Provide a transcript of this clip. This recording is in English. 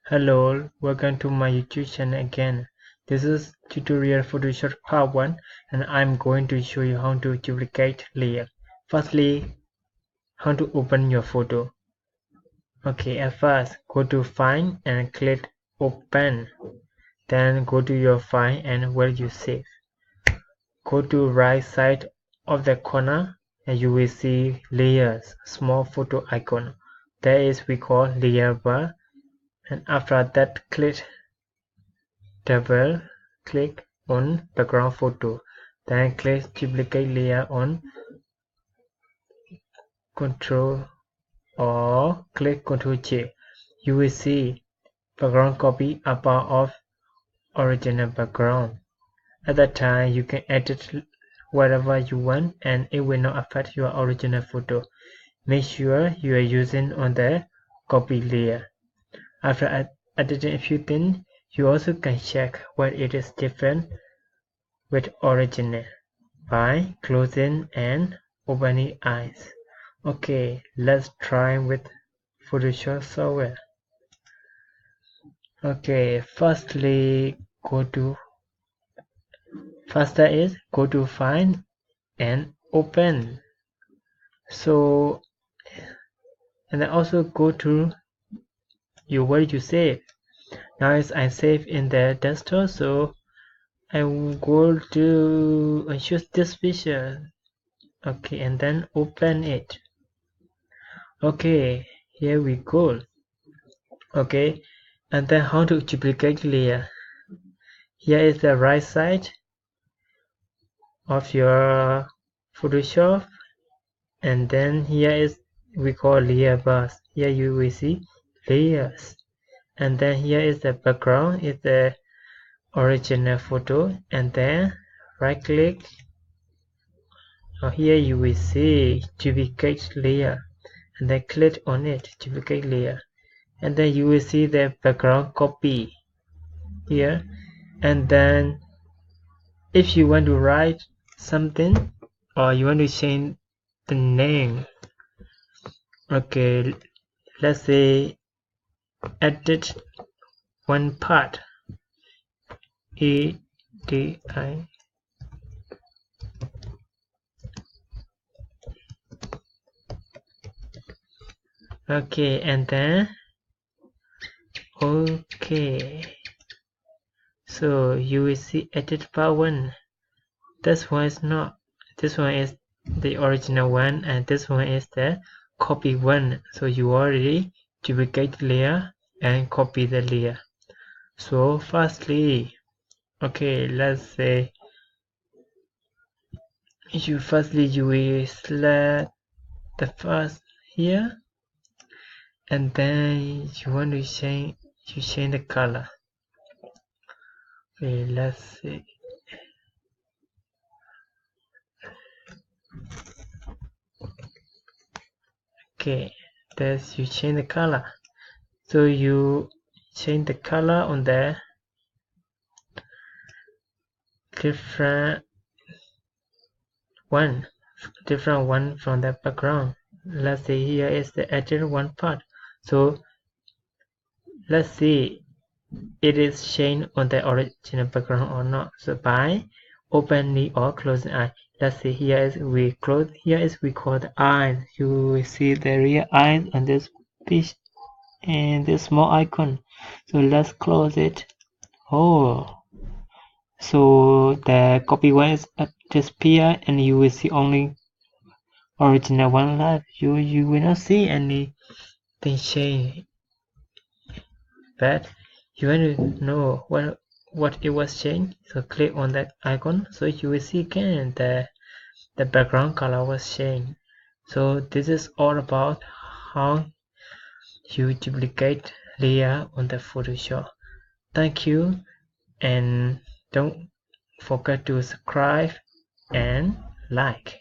Hello, welcome to my YouTube channel again. This is tutorial Photoshop part 1 and I'm going to show you how to duplicate layer. Firstly, how to open your photo. Okay, at first go to File and click Open. Then go to your file and where you save. Go to right side of the corner and you will see layers, small photo icon. That is we call layer bar. And after that double click on background photo, then click duplicate layer on Ctrl or click Ctrl J. You will see background copy a part of original background. At that time you can edit whatever you want and it will not affect your original photo. Make sure you are using on the copy layer. After editing a few things, you also can check what it is different with original by closing and opening eyes. Okay, let's try with Photoshop software. Okay, firstly go to File and Open. So and then also go to where you save. Now I save in the desktop, so I will go to choose this picture. Okay, and then open it. Okay, here we go. Okay, and then how to duplicate layer. Here is the right side of your Photoshop, and then here is we call layer bars. Here you will see layers, and then here is the background, is the original photo, and then right click. Now here you will see duplicate layer, and then click on it, duplicate layer, and then you will see the background copy here. And then if you want to write something or you want to change the name, okay, let's say edit one part, EDI. Okay, and then okay, so you will see edit part 1. This one is not, this one is the original one and this one is the copy one. So you already duplicate layer and copy the layer. So firstly, okay, let's say you will select the first here, and then you want to change the color. Okay, let's see. Okay, there's you change the color. So you change the color on the different one from the background. Let's say here is the edit one part. So let's see it is changed on the original background or not. So by opening or closing eye. Let's see here is we close, here is we call the eyes. You will see the real eyes on this piece and this small icon. So let's close it. Oh, so the copy one is disappear and you will see only original one left. You will not see anything change. But you want to know what it was changed, so click on that icon, so you will see again the background color was changed. So this is all about how you duplicate layer on the Photoshop. Thank you, and don't forget to subscribe and like.